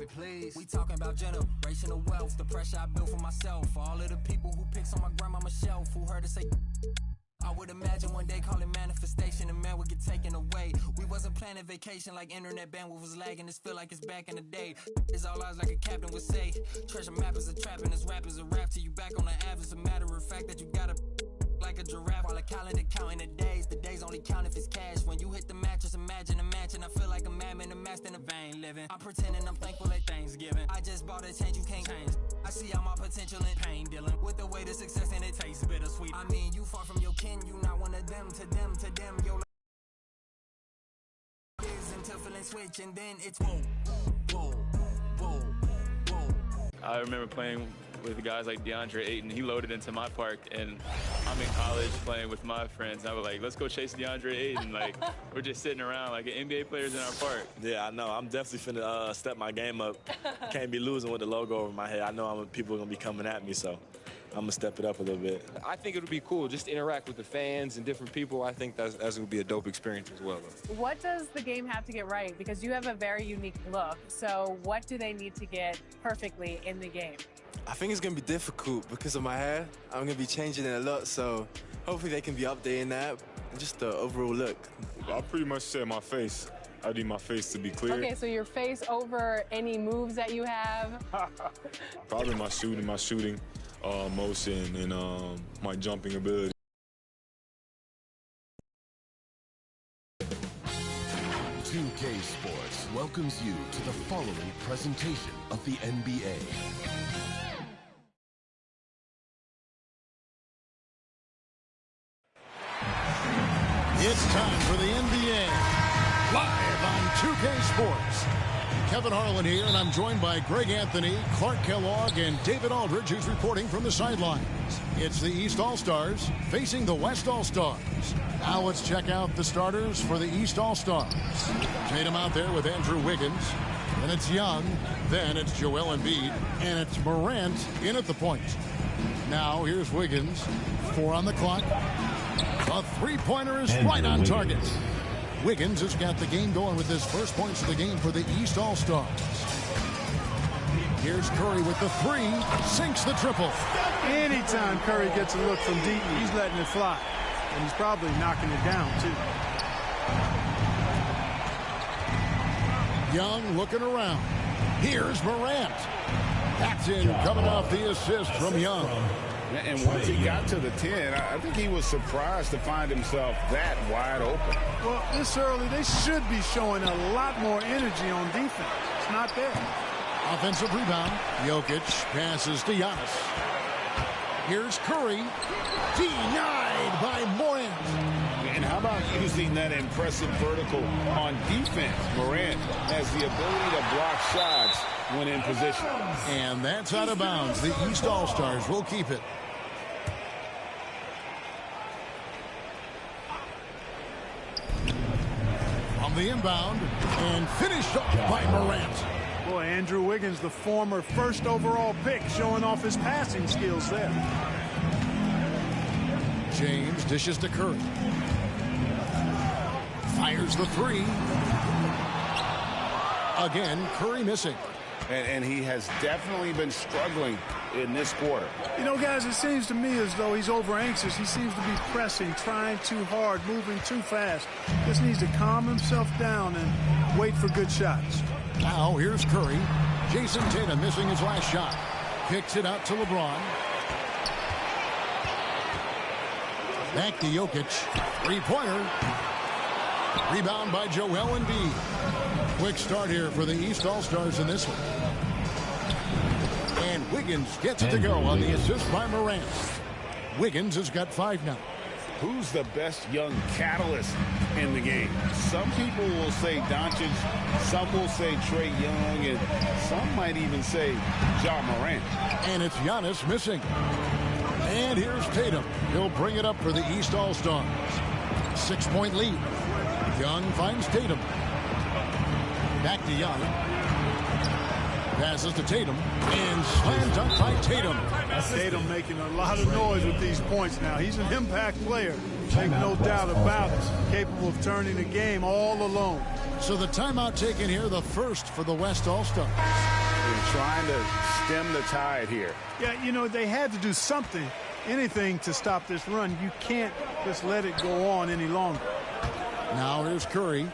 please. We talking about generational wealth, the pressure I built for myself. For all of the people who picks on my grandmama's shelf, who heard her say I would imagine one day call it manifestation and man would get taken away. We wasn't planning vacation like internet bandwidth was lagging. This feel like it's back in the day. It's all ours like a captain would say. Treasure map is a trap and this rap is a rap till you back on the app. It's a matter of fact that you gotta like a giraffe while a calendar counting the days. The days only count if it's cash. When you hit the mattress, imagine a mansion. I feel like a madman amassed in a vain living. I'm pretending I'm thankful at Thanksgiving. I just bought a change you can't change. I see all my potential in pain dealing with the way to success and it tastes bittersweet. I mean, you far from your kin, you not one of them. To them, your is until feeling switch and then it's whoa, whoa, whoa, whoa. I remember playing with guys like DeAndre Ayton. He loaded into my park, and I'm in college playing with my friends. And I was like, let's go chase DeAndre Ayton. Like, we're just sitting around like NBA players in our park. Yeah, I know. I'm definitely finna step my game up. Can't be losing with the logo over my head. I know people are going to be coming at me, so I'm going to step it up a little bit. I think it would be cool just to interact with the fans and different people. I think that's going to be a dope experience as well. What does the game have to get right? Because you have a very unique look. So what do they need to get perfectly in the game? I think it's going to be difficult because of my hair. I'm going to be changing it a lot, so hopefully they can be updating that and just the overall look. I pretty much said my face. I need my face to be clear. Okay, so your face over any moves that you have? Probably my shooting motion, and my jumping ability. 2K Sports welcomes you to the following presentation of the NBA. It's time for the NBA, live on 2K Sports. Kevin Harlan here, and I'm joined by Greg Anthony, Clark Kellogg, and David Aldridge, who's reporting from the sidelines. It's the East All-Stars facing the West All-Stars. Now let's check out the starters for the East All-Stars. Tatum out there with Andrew Wiggins. Then it's Young. Then it's Joel Embiid. And it's Morant in at the point. Now here's Wiggins. 4 on the clock. A three-pointer is right on target. Wiggins has got the game going with his first points of the game for the East All-Stars. Here's Curry with the 3, sinks the triple. Anytime Curry gets a look from deep, he's letting it fly. And he's probably knocking it down, too. Young looking around. Here's Morant. That's in, coming off the assist from Young. And once he got to the 10, I think he was surprised to find himself that wide open. Well, this early, they should be showing a lot more energy on defense. It's not there. Offensive rebound. Jokic passes to Giannis. Here's Curry. Denied by Morant. And how about using that impressive vertical on defense? Morant has the ability to block shots when in position. And that's out of bounds. The East All-Stars will keep it. On the inbound, and finished off by Morant. Boy, Andrew Wiggins, the former first overall pick, showing off his passing skills there. James dishes to Curry. Fires the 3. Again, Curry missing. And he has definitely been struggling in this quarter. You know, guys, it seems to me as though he's over anxious. He seems to be pressing, trying too hard, moving too fast. Just needs to calm himself down and wait for good shots. Now here's Curry. Jason Tatum missing his last shot. Kicks it out to LeBron. Back to Jokic. Three-pointer. Rebound by Joel Embiid. Quick start here for the East All-Stars in this one. And Wiggins gets it to go on the assist by Morant. Wiggins has got 5 now. Who's the best young catalyst in the game? Some people will say Doncic, some will say Trae Young, and some might even say Ja Morant. And it's Giannis missing. And here's Tatum. He'll bring it up for the East All-Stars. 6-point lead. Young finds Tatum. Back to Young. Passes to Tatum. And slam dunk by Tatum. Tatum making a lot of noise with these points now. He's an impact player. Make no doubt about it. Capable of turning the game all alone. So the timeout taken here, the first for the West All-Stars. They're trying to stem the tide here. Yeah, you know, they had to do something, anything to stop this run. You can't just let it go on any longer. Now here's Curry.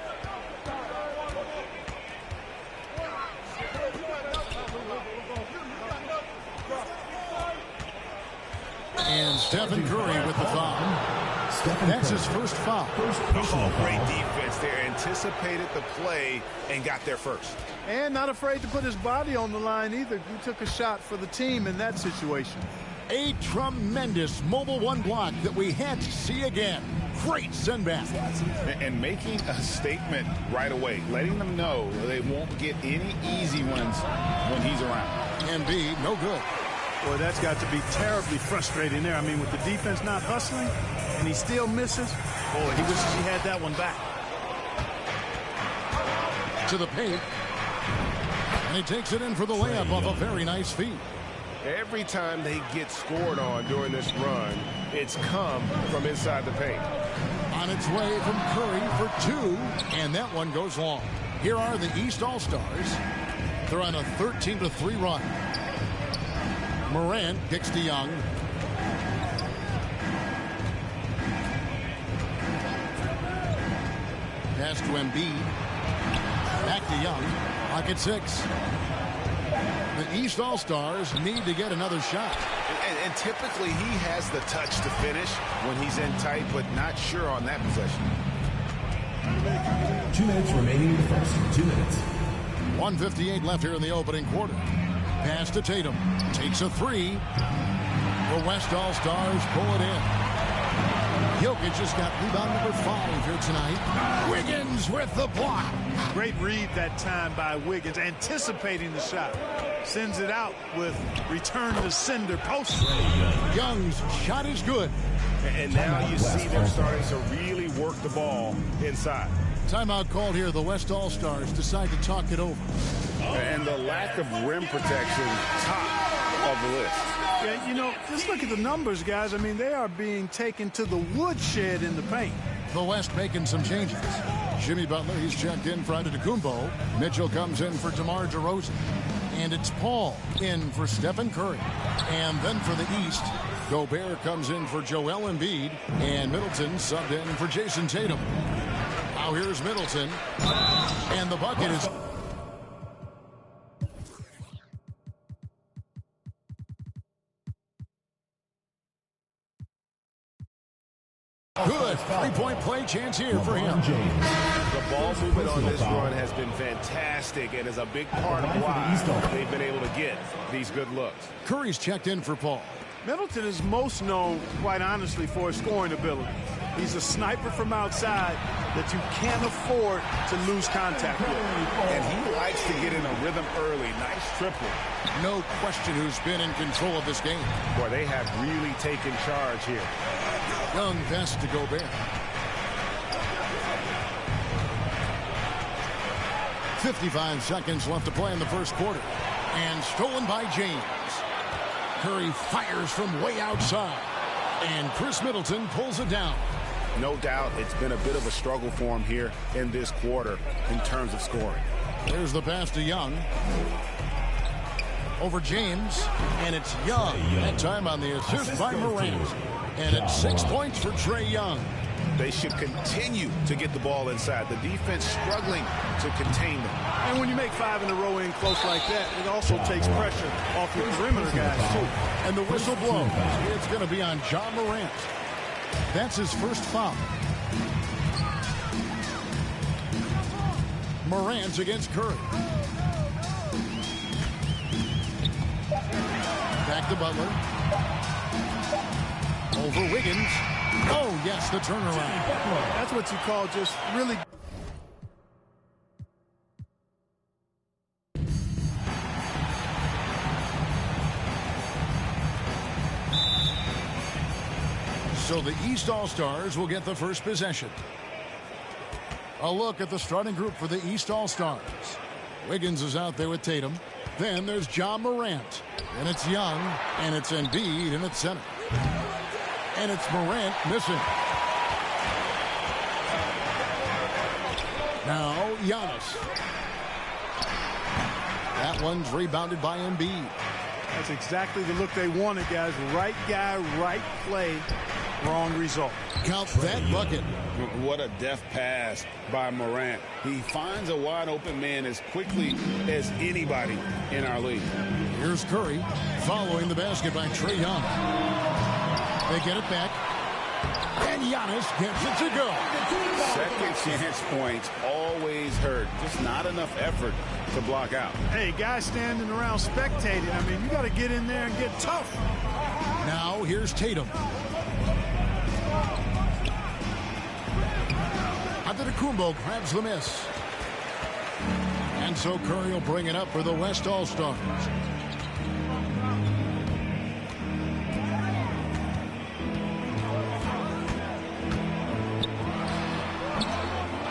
And Stephen Curry with the foul. That's his first foul. Oh, great defense there. Anticipated the play and got there first. And not afraid to put his body on the line either. He took a shot for the team in that situation. A tremendous Mobile One block that we had to see again. Great send back. And making a statement right away, letting them know they won't get any easy ones when he's around. Embiid, no good. Boy, that's got to be terribly frustrating there. I mean, with the defense not hustling and he still misses, boy, he wishes he had that one back. To the paint. And he takes it in for the layup off a very nice feed. Every time they get scored on during this run, it's come from inside the paint. On its way from Curry for two, and that one goes long. Here are the East All-Stars. They're on a 13-3 run. Morant kicks to Young. Pass to Embiid. Back to Young. Pocket 6. The East All-Stars need to get another shot. And typically he has the touch to finish when he's in tight, but not sure on that possession. 2 minutes remaining in the first. 2 minutes. 1:58 left here in the opening quarter. Pass to Tatum. Takes a three. The West All-Stars pull it in. Jokic just got rebound number 5 here tonight. Wiggins with the block. Great read that time by Wiggins, anticipating the shot. Sends it out with return to sender post. Young's shot is good. And now you see them starting to really work the ball inside. Timeout called here. The West All-Stars decide to talk it over. And the lack of rim protection, top of the list. Yeah, you know, just look at the numbers, guys. I mean, they are being taken to the woodshed in the paint. The West making some changes. Jimmy Butler, he's checked in for Antetokounmpo. Mitchell comes in for DeMar DeRozan. And it's Paul in for Stephen Curry. And then for the East, Gobert comes in for Joel Embiid. And Middleton subbed in for Jason Tatum. Now here's Middleton. And the bucket is... Good three-point play chance here for him. The ball movement on this run has been fantastic and is a big part of why they've been able to get these good looks. Curry's checked in for Paul. Middleton is most known, quite honestly, for his scoring ability. He's a sniper from outside that you can't afford to lose contact with. And he likes to get in a rhythm early. Nice triple. No question who's been in control of this game. Boy, they have really taken charge here. Young pass to Gobert. 55 seconds left to play in the first quarter. And stolen by James. Curry fires from way outside. And Chris Middleton pulls it down. No doubt it's been a bit of a struggle for him here in this quarter in terms of scoring. There's the pass to Young. Over James. And it's Young. That time on the assist by Morant. And it's 6 points for Trae Young. They should continue to get the ball inside. The defense struggling to contain them. And when you make 5 in a row in close like that, it also takes pressure off your perimeter guys, too. And the whistle blows. It's going to be on Ja Morant. That's his first foul. Morant against Curry. Back to Butler. Over Wiggins. Oh, yes, the turnaround. That's what you call just really... So the East All-Stars will get the first possession. A look at the starting group for the East All-Stars. Wiggins is out there with Tatum. Then there's Ja Morant. And it's Young. And it's Embiid. And it's center. And it's Morant missing. Now, Giannis. That one's rebounded by Embiid. That's exactly the look they wanted, guys. Right guy, right play, wrong result. Count that bucket. What a deft pass by Morant. He finds a wide open man as quickly as anybody in our league. Here's Curry following the basket by Trae Young. They get it back. And Giannis gets it to go. Second chance points always hurt. Just not enough effort to block out. Hey, guys standing around spectating. I mean, you got to get in there and get tough. Now here's Tatum. Antetokounmpo grabs the miss. And so Curry will bring it up for the West All-Stars.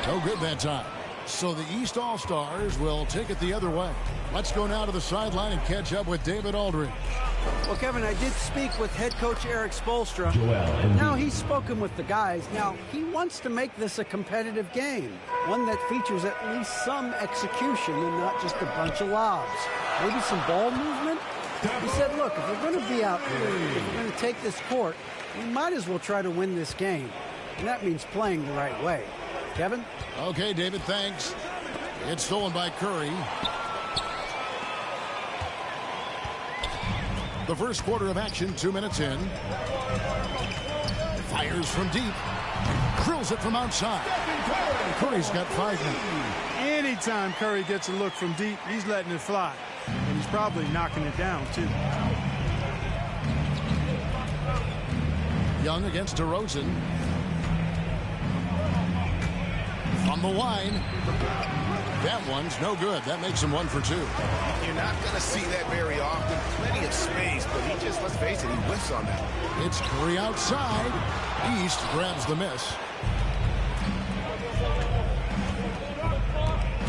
No good that time. So the East All-Stars will take it the other way. Let's go now to the sideline and catch up with David Aldridge. Well, Kevin, I did speak with head coach Eric Spoelstra. Now he's spoken with the guys. Now he wants to make this a competitive game, one that features at least some execution and not just a bunch of lobs. Maybe some ball movement. He said, look, if we're going to be out here, if we're going to take this court, we might as well try to win this game. And that means playing the right way. Kevin? Okay, David, thanks. It's stolen by Curry. The first quarter of action, 2 minutes in. Fires from deep. Drills it from outside. Curry's got 5 now. Anytime Curry gets a look from deep, he's letting it fly. And he's probably knocking it down, too. Young against DeRozan. On the line. That one's no good. That makes him 1 for 2. You're not going to see that very often. Plenty of space, but he just, let's face it, he whiffs on that. It's Curry outside. East grabs the miss.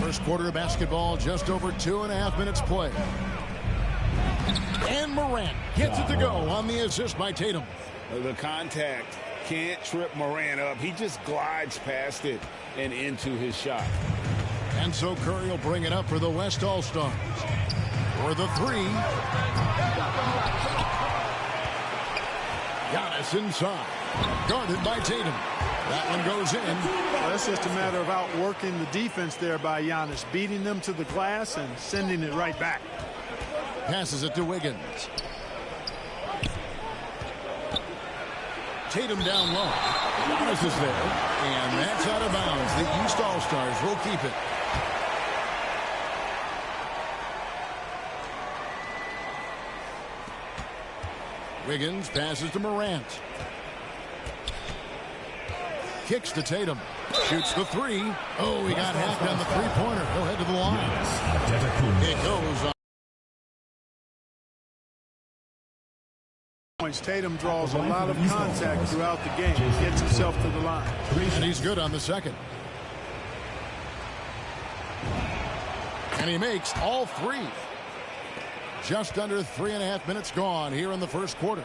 First quarter of basketball, just over 2.5 minutes play. And Morant gets it to go on the assist by Tatum. The contact can't trip Morant up. He just glides past it and into his shot. And so Curry will bring it up for the West All-Stars. For the 3. Giannis inside. Guarded by Tatum. That one goes in. Well, that's just a matter of outworking the defense there by Giannis, beating them to the glass and sending it right back. Passes it to Wiggins. Tatum down low. Giannis is there. And that's out of bounds. The East All-Stars will keep it. Wiggins passes to Morant. Kicks to Tatum. Shoots the 3. Oh, he got hacked on the three-pointer. He'll head to the line. It goes on. Tatum draws a lot of contact throughout the game. Gets himself to the line. And he's good on the second. And he makes all 3. Just under 3.5 minutes gone here in the first quarter.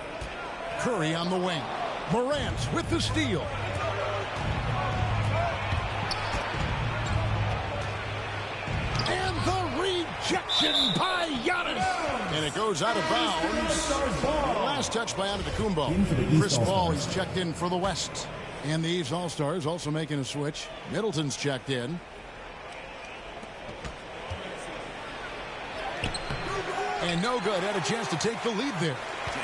Curry on the wing. Morant with the steal. And the rejection by Giannis. And it goes out of bounds. Last touch by Antetokounmpo. Chris Paul, he's checked in for the West. And the East All-Stars also making a switch. Middleton's checked in. And no good. Had a chance to take the lead there.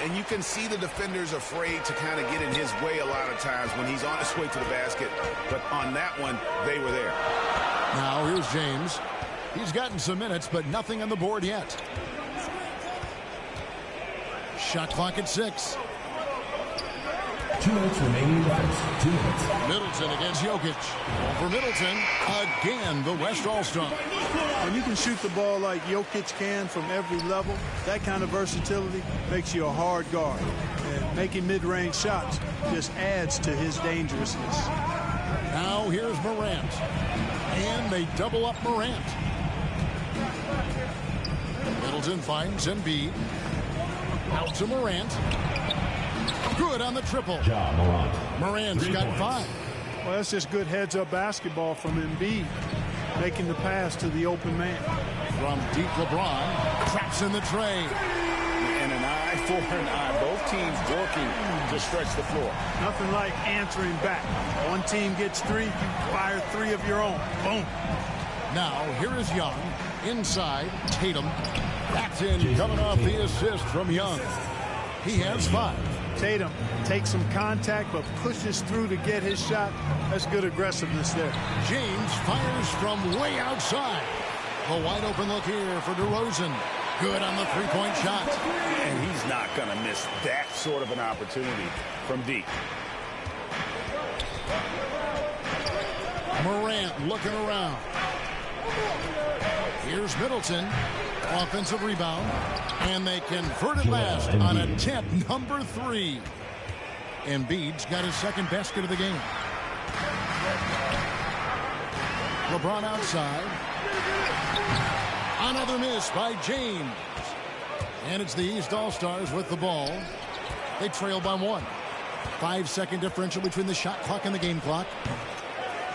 And you can see the defenders afraid to kind of get in his way a lot of times when he's on his way to the basket. But on that one, they were there. Now here's James. He's gotten some minutes, but nothing on the board yet. Shot clock at 6. 2 minutes remaining in the first. 2 minutes. Middleton against Jokic. For Middleton, again, the West All-Star. When you can shoot the ball like Jokic can from every level, that kind of versatility makes you a hard guard. And making mid-range shots just adds to his dangerousness. Now here's Morant. And they double up Morant. Middleton finds Embiid. Out to Morant. Good on the triple. Morant's got 5. Well, that's just good heads-up basketball from Embiid. making the pass to the open man. From deep, LeBron traps in the tray. And an eye for an eye. Both teams working to stretch the floor. Nothing like answering back. One team gets 3, you fire 3 of your own. Boom. Now, here is Young. Inside, Tatum. That's in, coming off the assist from Young. He has 5. Tatum takes some contact, but pushes through to get his shot. That's good aggressiveness there. James fires from way outside. A wide open look here for DeRozan. Good on the three-point shot. And he's not going to miss that sort of an opportunity from deep. Morant looking around. Here's Middleton. Offensive rebound. And they convert it last on attempt number 3. Embiid's got his second basket of the game. LeBron outside. Another miss by James. And it's the East All-Stars with the ball. They trail by 1. 5-second differential between the shot clock and the game clock.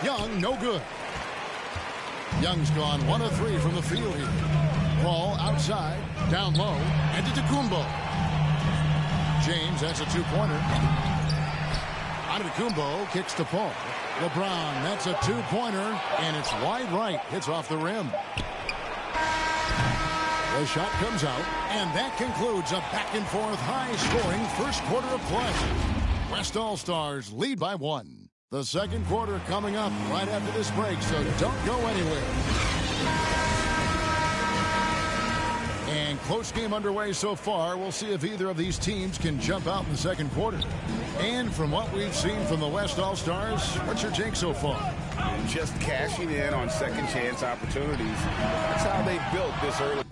Young, no good. Young's gone 1 of 3 from the field here. Ball outside, down low, and to Antetokounmpo. James, that's a 2-pointer. Antetokounmpo kicks to Paul. LeBron, that's a 2-pointer, and it's wide right. Hits off the rim. The shot comes out, and that concludes a back-and-forth, high-scoring first quarter of play. West All-Stars lead by 1. The second quarter coming up right after this break, so don't go anywhere. And close game underway so far. We'll see if either of these teams can jump out in the second quarter. And from what we've seen from the West All-Stars, what's your take so far? Just cashing in on second chance opportunities. That's how they built this early.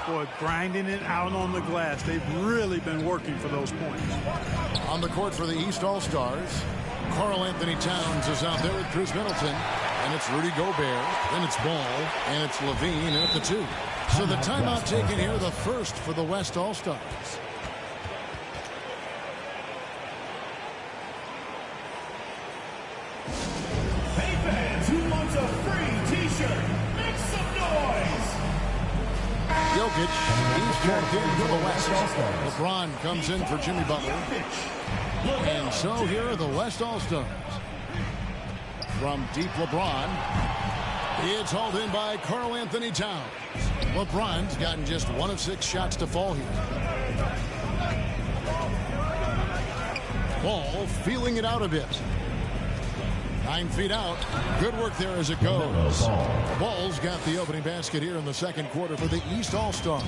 Boy, grinding it out on the glass. They've really been working for those points. On the court for the East All-Stars, Karl-Anthony Towns is out there with Chris Middleton. And it's Rudy Gobert. Then it's Ball. And it's Levine at the 2. So the timeout taken here, the first for the West All-Stars. Hey fans, who wants a free t-shirt? Make some noise! Jokic, he's checked in for the West. LeBron comes in for Jimmy Butler. And so here are the West All-Stars. From deep, LeBron. It's hauled in by Karl-Anthony Towns. LeBron's gotten just 1 of 6 shots to fall here. Ball feeling it out a bit. 9 feet out. Good work there as it goes. Ball's got the opening basket here in the second quarter for the East All-Stars.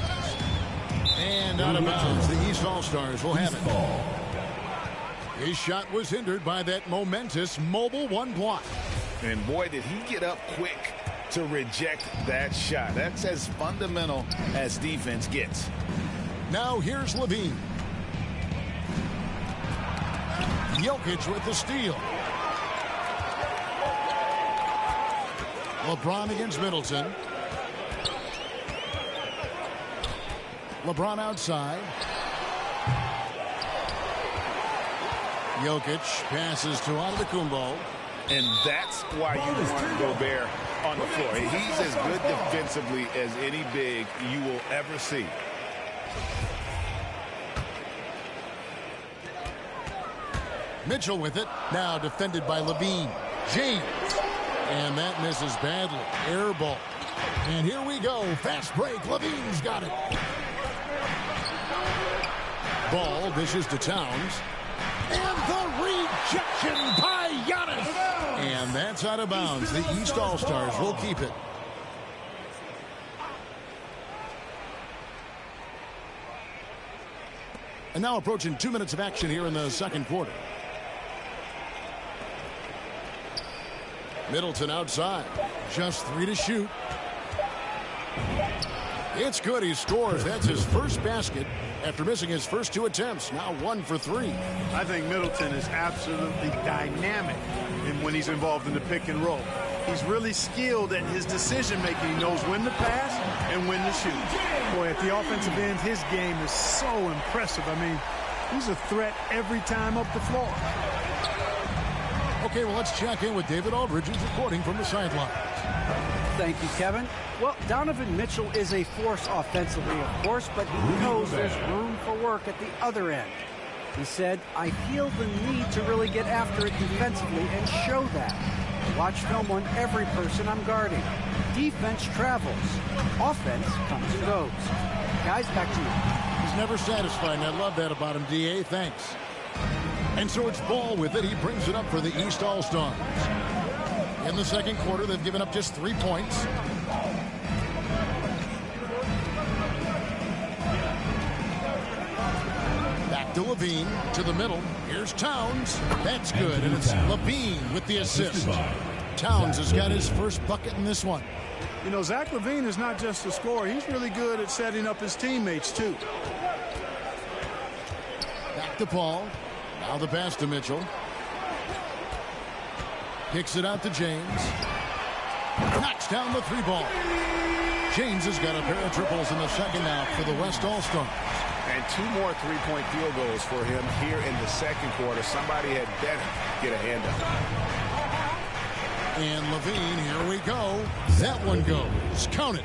And out of bounds, the East All-Stars will have it. His shot was hindered by that momentous mobile 1 block. And boy, did he get up quick to reject that shot. That's as fundamental as defense gets. Now here's Levine. Jokic with the steal. LeBron against Middleton. LeBron outside. Jokic passes to Antetokounmpo. And that's why you want Gobert on the floor. He's as good defensively as any big you will ever see. Mitchell with it. Now defended by Levine. James. And that misses badly. Air ball. And here we go. Fast break. Levine's got it. Ball dishes to Towns. And the rejection by Giannis. And that's out of bounds. The East All-Stars will keep it. And now approaching 2 minutes of action here in the second quarter. Middleton outside. Just 3 to shoot. It's good. He scores. That's his first basket after missing his first 2 attempts. Now 1 for 3. I think Middleton is absolutely dynamic in when he's involved in the pick and roll. He's really skilled at his decision-making. He knows when to pass and when to shoot. Boy, at the offensive end, his game is so impressive. I mean, he's a threat every time up the floor. Okay, well, let's check in with David Aldridge, who's reporting from the sideline. Thank you, Kevin. Well, Donovan Mitchell is a force offensively, of course, but he knows there's room for work at the other end. He said, I feel the need to really get after it defensively and show that. Watch film on every person I'm guarding. Defense travels. Offense comes and goes. Guys, back to you. He's never satisfied, and I love that about him, D.A. Thanks. And so it's Ball with it. He brings it up for the East All-Stars. In the second quarter, they've given up just 3 points. Back to Levine, to the middle. Here's Towns. That's good, and it's Levine with the assist. Towns has got his first bucket in this one. You know, Zach LaVine is not just a scorer. He's really good at setting up his teammates, too. Back to Paul. Now the pass to Mitchell. Kicks it out to James. Knocks down the 3-ball. James has got a pair of triples in the second half for the West All-Stars. And 2 more three-point field goals for him here in the second quarter. Somebody had better get a hand up. And Levine, here we go. That one goes. Count it.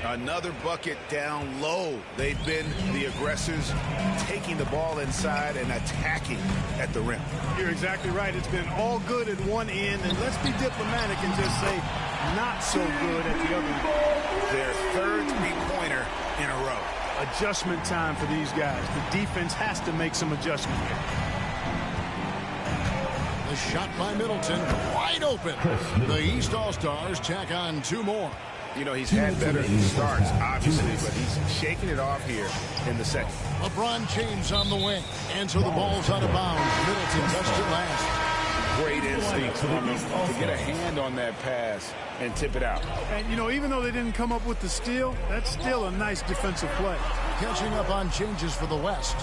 Another bucket down low. They've been the aggressors, taking the ball inside and attacking at the rim. You're exactly right. It's been all good at one end, and let's be diplomatic and just say not so good at the other end. Their third three-pointer in a row. Adjustment time for these guys. The defense has to make some adjustment here. The shot by Middleton, wide open. The East All-Stars tack on 2 more. You know, he's had better starts, obviously, but he's shaking it off here in the second. LeBron James on the wing. And so the ball's out of bounds. Middleton touched it last. Great instincts from him to get a hand on that pass and tip it out. And, you know, even though they didn't come up with the steal, that's still a nice defensive play. Catching up on changes for the West.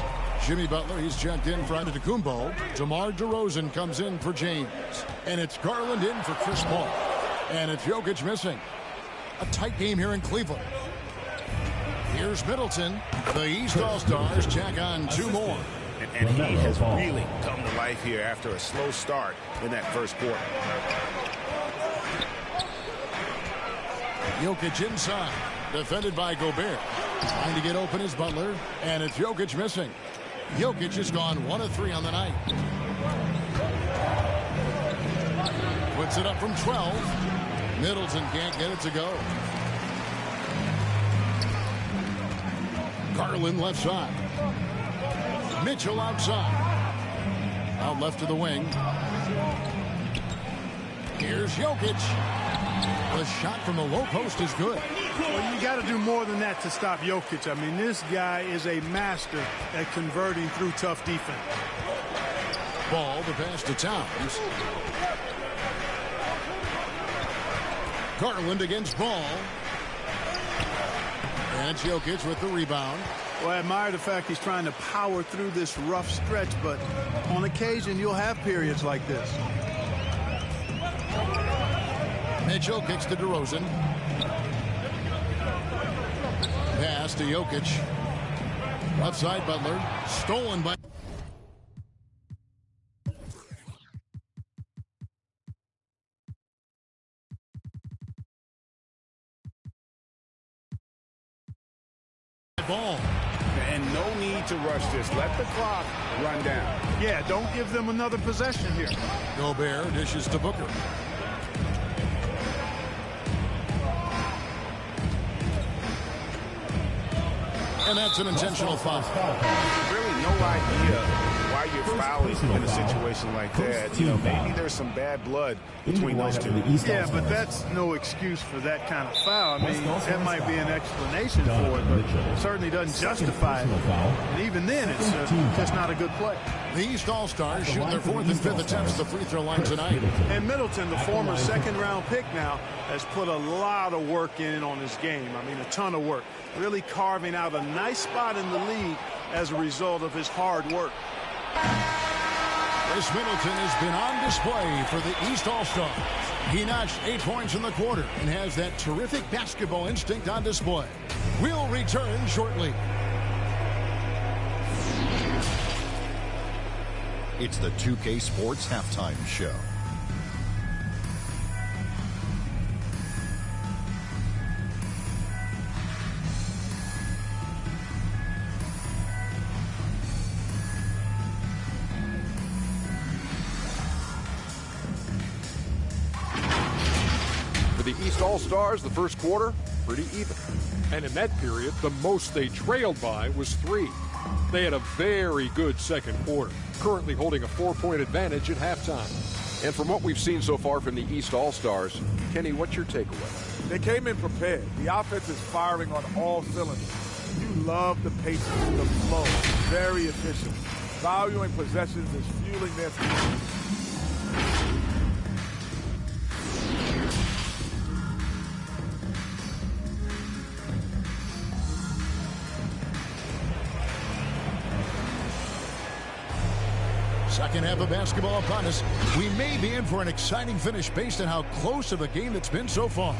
Jimmy Butler, he's checked in for Antetokounmpo. DeMar DeRozan comes in for James. And it's Garland in for Chris Paul. And it's Jokic missing. A tight game here in Cleveland. Here's Middleton. The East All-Stars check on 2 more. And he has really come to life here after a slow start in that first quarter. Jokic inside. Defended by Gobert. Trying to get open is Butler. And it's Jokic missing. Jokic has gone 1 of 3 on the night. Puts it up from 12. Middleton can't get it to go. Garland left side. Mitchell outside. Out left of the wing. Here's Jokic. The shot from the low post is good. Well, you got to do more than that to stop Jokic. I mean, this guy is a master at converting through tough defense. Ball, the pass to Towns. Garland against Ball. And Jokic with the rebound. Well, I admire the fact he's trying to power through this rough stretch, but on occasion you'll have periods like this. Mitchell kicks to DeRozan. Pass to Jokic. Left side Butler. Stolen by... Ball. And no need to rush this. Let the clock run down. Yeah, don't give them another possession here. Gobert dishes to Booker. And that's an intentional foul. Really no idea why you're fouling in a situation like that. You know, maybe there's some bad blood between those two. Yeah, but that's no excuse for that kind of foul. I mean, that might be an explanation for it, but it certainly doesn't justify it. And even then, it's just not a good play. The East All-Stars shooting their 4th and 5th attempts at the free throw line tonight. And Middleton, the former second-round pick now, has put a lot of work in on his game. I mean, a ton of work. Really carving out a nice spot in the league as a result of his hard work. Chris Middleton has been on display for the East All-Stars. He notched 8 points in the quarter and has that terrific basketball instinct on display. We'll return shortly. It's the 2K Sports Halftime Show. For the East All-Stars, the first quarter, pretty even. And in that period, the most they trailed by was 3. They had a very good second quarter, currently holding a 4-point advantage at halftime. And from what we've seen so far from the East All-Stars, Kenny, what's your takeaway? They came in prepared. The offense is firing on all cylinders. You love the pace, the flow, very efficient. Valuing possessions is fueling their success. Second half of basketball upon us. We may be in for an exciting finish based on how close of a game it's been so far.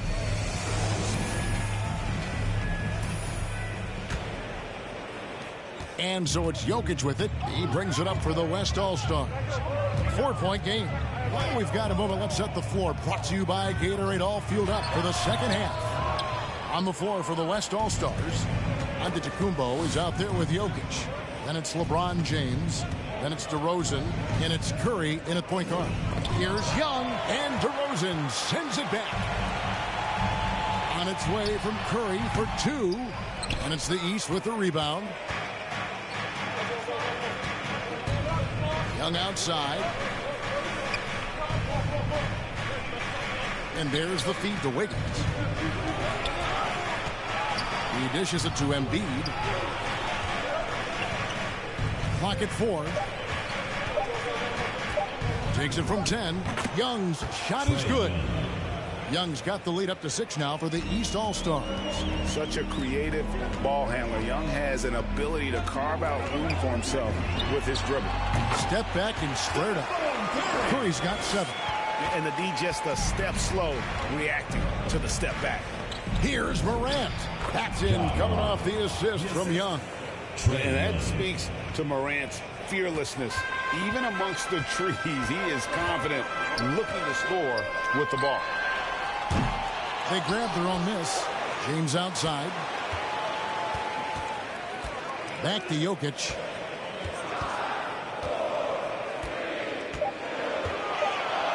And so it's Jokic with it. He brings it up for the West All-Stars. 4-point game. Well, we've got a moment. Let's set the floor. Brought to you by Gatorade, all fueled up for the second half. On the floor for the West All-Stars, Antetokounmpo is out there with Jokic. Then it's LeBron James. Then it's DeRozan, and it's Curry in at point guard. Here's Young, and DeRozan sends it back. On its way from Curry for 2, and it's the East with the rebound. Young outside. And there's the feed to Wiggins. He dishes it to Embiid. Clock at 4. Takes it from 10. Young's shot is good. Young's got the lead up to 6 now for the East All-Stars. Such a creative ball handler. Young has an ability to carve out room for himself with his dribble. Step back and squared up. Curry's got 7. And the D just a step slow reacting to the step back. Here's Morant. Backed in, coming off the assist from Young. And that speaks to Morant's fearlessness. Even amongst the trees, he is confident, looking to score with the ball. They grab their own miss. James outside. Back to Jokic.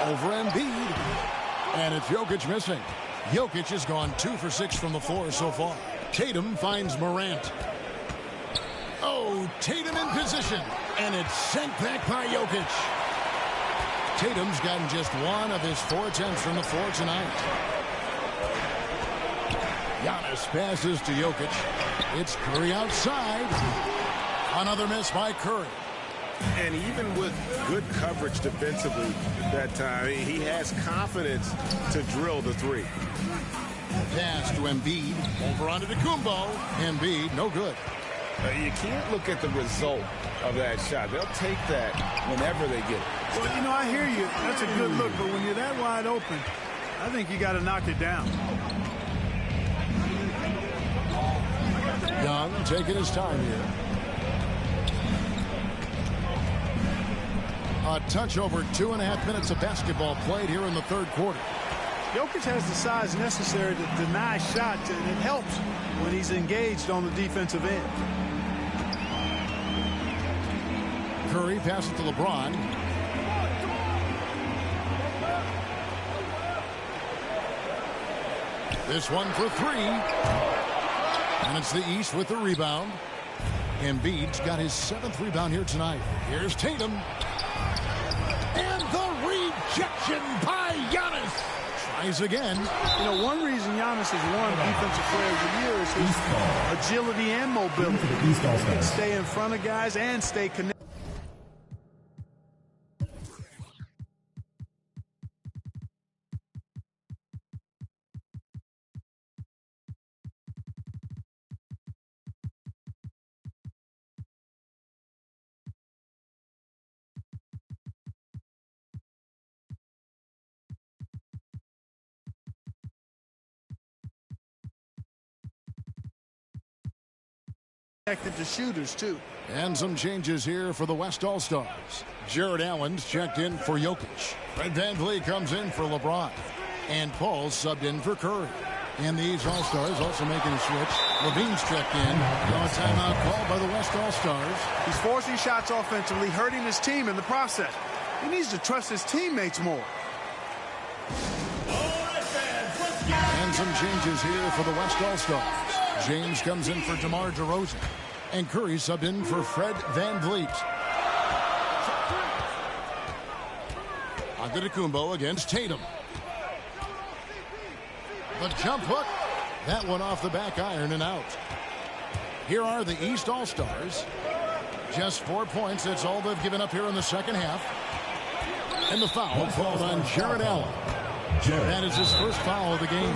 Over Embiid. And it's Jokic missing. Jokic has gone 2 for 6 from the floor so far. Tatum finds Morant. Oh, Tatum in position. And it's sent back by Jokic. Tatum's gotten just 1 of his 4 attempts from the floor tonight. Giannis passes to Jokic. It's Curry outside. Another miss by Curry. And even with good coverage defensively that time, he has confidence to drill the 3. Pass to Embiid. Over onto Antetokounmpo. Embiid, no good. You can't look at the result of that shot. They'll take that whenever they get it. Well, you know, I hear you. That's a good look. But when you're that wide open, I think you got to knock it down. Young taking his time here. A touch over 2.5 minutes of basketball played here in the third quarter. Jokic has the size necessary to deny shots, and it helps when he's engaged on the defensive end. Curry passes to LeBron. This one for 3. And it's the East with the rebound. Embiid's got his 7th rebound here tonight. Here's Tatum. And the rejection by Giannis. Tries again. You know, one reason Giannis has won Defensive Player of the Year is his agility and mobility. He can stay in front of guys and stay connected. Connected to shooters, too. And some changes here for the West All-Stars. Jared Allen's checked in for Jokic. Fred VanVleet comes in for LeBron. And Paul subbed in for Curry. And these All-Stars also making a switch. Levine's checked in. Now a timeout called by the West All-Stars. He's forcing shots offensively, hurting his team in the process. He needs to trust his teammates more. And some changes here for the West All-Stars. James comes in for DeMar DeRozan. And Curry subbed in for Fred VanVleet. Antetokounmpo against Tatum. The jump hook. That one off the back iron and out. Here are the East All-Stars. Just 4 points. That's all they've given up here in the second half. And the foul called on Jared Allen. That is his first foul of the game.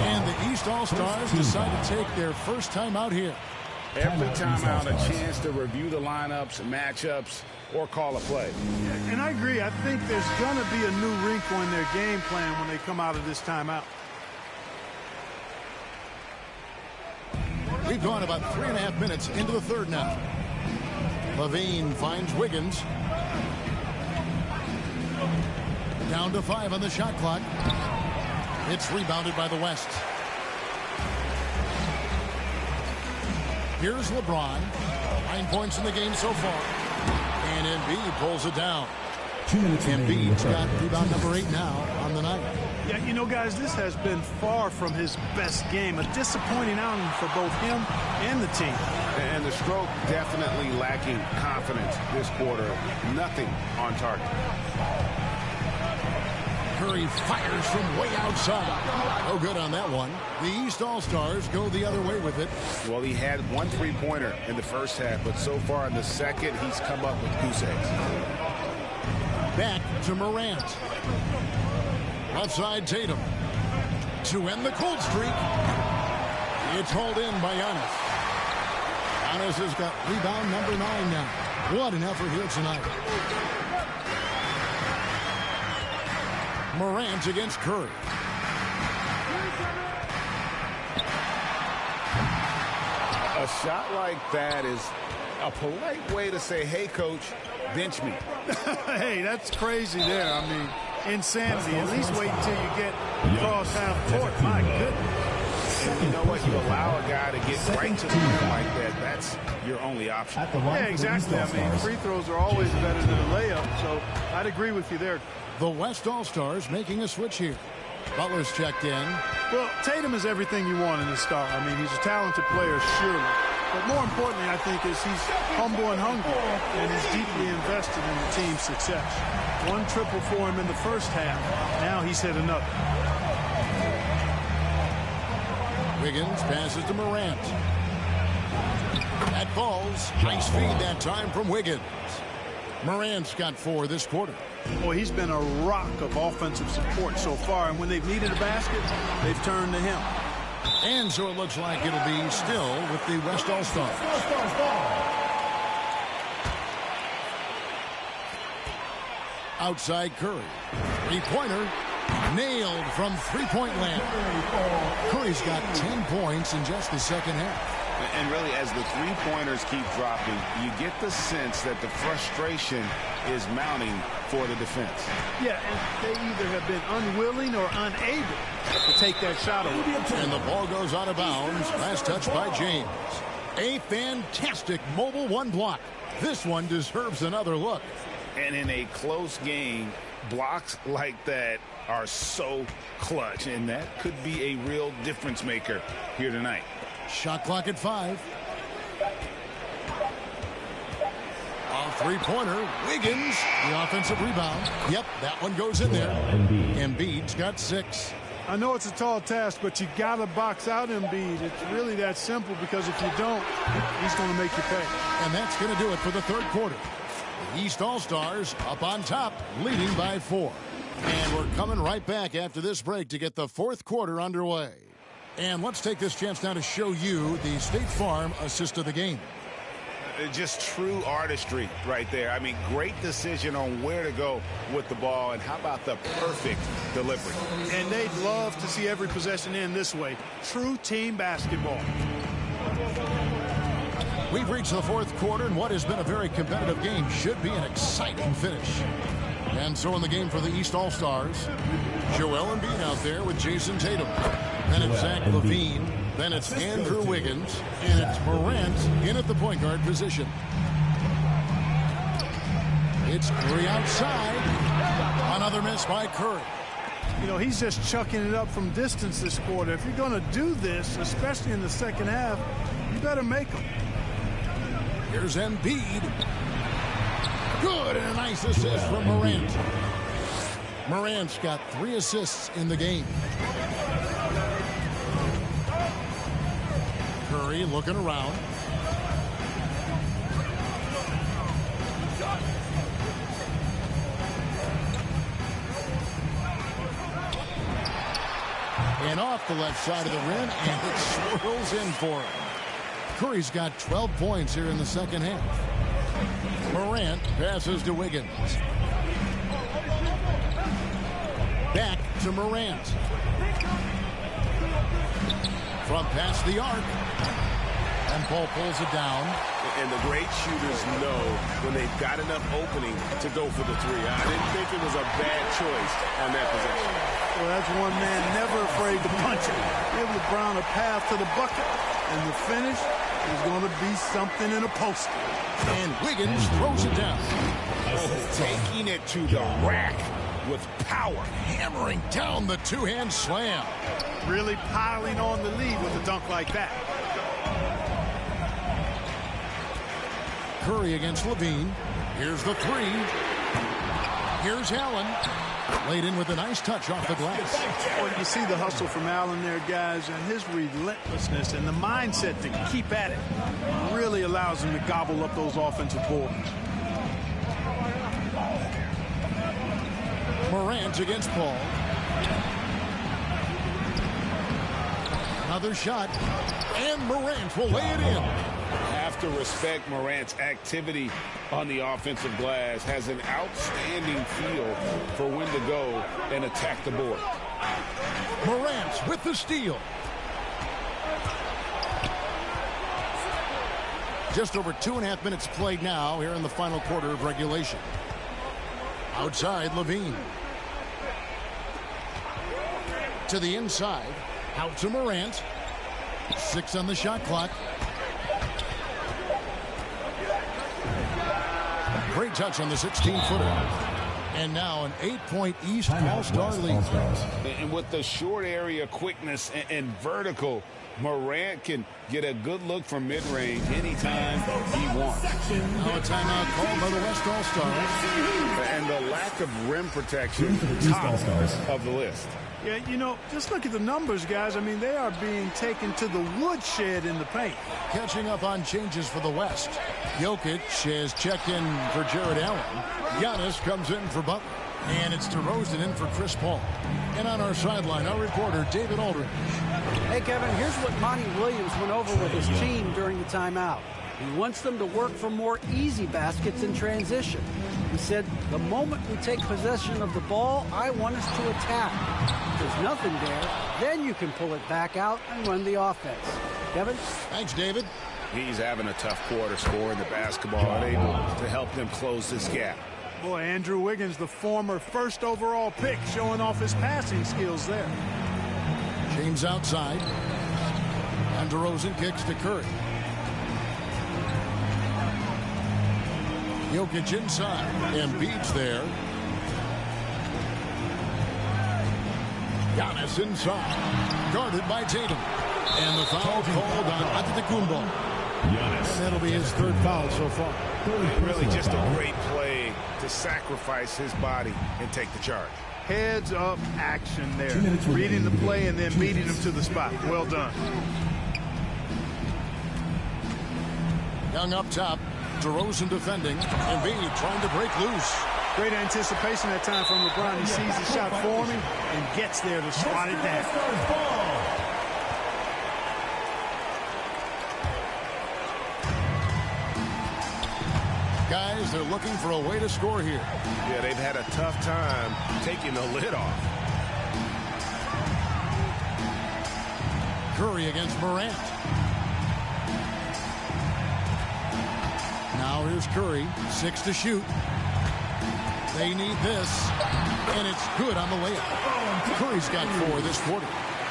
And the East All-Stars decide to take their first time out here. Every timeout, a chance to review the lineups, matchups, or call a play. And I agree. I think there's going to be a new wrinkle in their game plan when they come out of this timeout. We've gone about 3.5 minutes into the third now. Levine finds Wiggins. Down to 5 on the shot clock. It's rebounded by the West. Here's LeBron. 9 points in the game so far. And Embiid pulls it down. Embiid's got rebound number 8 now on the night. Yeah, you know, guys, this has been far from his best game. A disappointing outing for both him and the team. And the stroke definitely lacking confidence this quarter. Nothing on target. Curry fires from way outside. No good on that one. The East All-Stars go the other way with it. Well, he had 1 3-pointer in the first half, but so far in the second, he's come up with goose eggs. Back to Morant. Left side Tatum. To end the cold streak. It's hauled in by Giannis. Giannis has got rebound number 9 now. What an effort here tonight. Morant against Curry. A shot like that is a polite way to say, hey, coach, bench me. Hey, that's crazy there. I mean, insanity. At least wait until you get across half court. My goodness. You know what? You allow a guy to get right to the rim like that. That's your only option. Yeah, exactly. I mean, free throws are always better than a layup, so I'd agree with you there. The West All-Stars making a switch here. Butler's checked in. Well, Tatum is everything you want in a star. I mean, he's a talented player, surely. But more importantly, I think, is he's humble and hungry, and he's deeply invested in the team's success. 1 triple for him in the first half. Now he's hit another. Wiggins passes to Morant. That falls. Nice feed that time from Wiggins. Morant's got 4 this quarter. Boy, he's been a rock of offensive support so far, and when they've needed a basket, they've turned to him. And so it looks like it'll be still with the West All-Stars. Outside Curry. 3-pointer. Nailed from 3-point land. Curry's got 10 points in just the second half. And really, as the 3-pointers keep dropping, you get the sense that the frustration is mounting for the defense. Yeah, and they either have been unwilling or unable to take that shot away. And the ball goes out of bounds. Last touch by James. A fantastic mobile 1 block. This one deserves another look. And in a close game, blocks like that are so clutch, and that could be a real difference maker here tonight. Shot clock at 5. A 3-pointer. Wiggins, the offensive rebound. Yep, that one goes in there. Embiid's got 6. I know it's a tall task, but you got to box out Embiid. It's really that simple, because if you don't, he's going to make you pay. And that's going to do it for the third quarter. The East All-Stars up on top, leading by 4. And we're coming right back after this break to get the fourth quarter underway. And let's take this chance now to show you the State Farm assist of the game. Just true artistry right there. I mean, great decision on where to go with the ball, and how about the perfect delivery. And they'd love to see every possession end this way. True team basketball. We've reached the fourth quarter, and what has been a very competitive game should be an exciting finish. And so in the game for the East All-Stars, Joel Embiid out there with Jason Tatum. Then it's Zach LaVine. Then it's Andrew Wiggins. And it's Morant in at the point guard position. It's Curry outside. Another miss by Curry. You know, he's just chucking it up from distance this quarter. If you're going to do this, especially in the second half, you better make them. Here's Embiid. Good, and a nice assist from Morant. Morant's got 3 assists in the game. Curry looking around. And off the left side of the rim, and it swirls in for him. Curry's got 12 points here in the second half. Morant passes to Wiggins. Back to Morant. From past the arc. And Paul pulls it down. And the great shooters know when they've got enough opening to go for the three. I didn't think it was a bad choice on that possession. Well, that's one man never afraid to punch it. Give LeBron a path to the bucket. And the finish is going to be something in a poster. And Wiggins throws it down. Taking it to the rack with power. Hammering down the two-hand slam. Really piling on the lead with a dunk like that. Curry against LaVine. Here's the three. Here's Allen. Laid in with a nice touch off the glass. Well, you see the hustle from Allen there, guys, and his relentlessness and the mindset to keep at it really allows him to gobble up those offensive boards. Morant against Paul. Another shot, and Morant will lay it in. Have to respect Morant's activity on the offensive glass. Has an outstanding feel for when to go and attack the board. Morant with the steal. Just over 2.5 minutes played now here in the final quarter of regulation. Outside, LaVine. To the inside. Out to Morant. 6 on the shot clock. Great touch on the 16-footer. And now an 8-point East All-Star lead. And with the short area quickness and vertical, Morant can get a good look from mid-range anytime he wants. Now a timeout called by the West All-Stars. And the lack of rim protection, top of the list. Yeah, you know, just look at the numbers, guys. I mean, they are being taken to the woodshed in the paint. Catching up on changes for the West. Jokic has checked in for Jared Allen. Giannis comes in for Butler. And it's DeRozan in for Chris Paul. And on our sideline, our reporter, David Aldridge. Hey, Kevin, here's what Monty Williams went over with his team during the timeout. He wants them to work for more easy baskets in transition. He said, the moment we take possession of the ball, I want us to attack. If there's nothing there, then you can pull it back out and run the offense. Kevin? Thanks, David. He's having a tough quarter scoring the basketball and able to help them close this gap. Boy, Andrew Wiggins, the former first overall pick, showing off his passing skills there. James outside. And DeRozan kicks to Curry. Jokic inside. Embiid's there. Giannis inside. Guarded by Tatum. And the foul called on Antetokounmpo. Giannis. That'll be his third foul so far. Really just a great play to sacrifice his body and take the charge. Heads up action there. Reading the play and then beating him to the spot. Well done. Young up top. DeRozan defending. Embiid trying to break loose. Great anticipation that time from LeBron. He sees the shot forming and gets there to swat it down. Guys, they're looking for a way to score here. Yeah, they've had a tough time taking the lid off. Curry against Morant. Now here's Curry, 6 to shoot. They need this, and it's good on the layup. Curry's got 4 this quarter.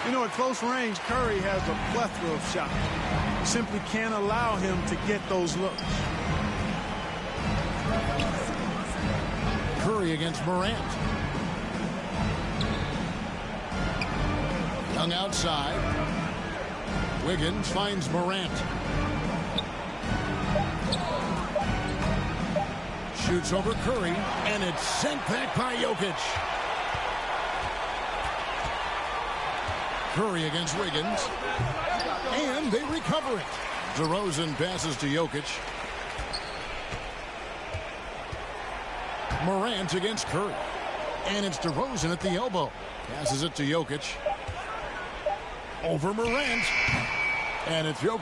You know, at close range, Curry has a plethora of shots. You simply can't allow him to get those looks. Curry against Morant. Young outside. Wiggins finds Morant. Shoots over Curry, and it's sent back by Jokic. Curry against Wiggins, and they recover it. DeRozan passes to Jokic. Morant against Curry, and it's DeRozan at the elbow. Passes it to Jokic. Over Morant, and it's Jokic.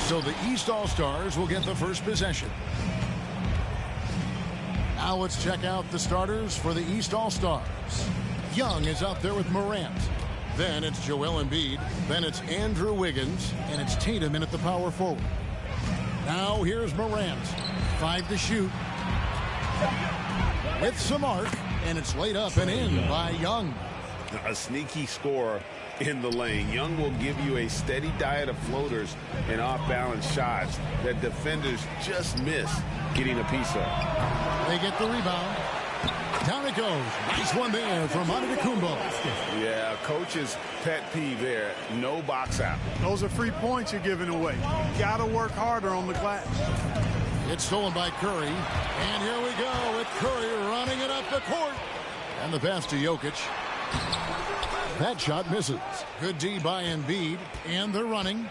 So the East All-Stars will get the first possession. Now let's check out the starters for the East All-Stars. Young is out there with Morant. Then it's Joel Embiid. Then it's Andrew Wiggins. And it's Tatum in at the power forward. Now here's Morant. 5 to shoot. With some arc. And it's laid up and in by Young. A sneaky scorer in the lane. Young will give you a steady diet of floaters and off-balance shots that defenders just miss getting a piece of. They get the rebound. Down it goes. Nice one there from Antetokounmpo. Yeah, coach's pet peeve there. No box out. Those are free points you're giving away. You got to work harder on the glass. It's stolen by Curry. And here we go with Curry running it up the court. And the pass to Jokic. That shot misses. Good D by Embiid. And they're running.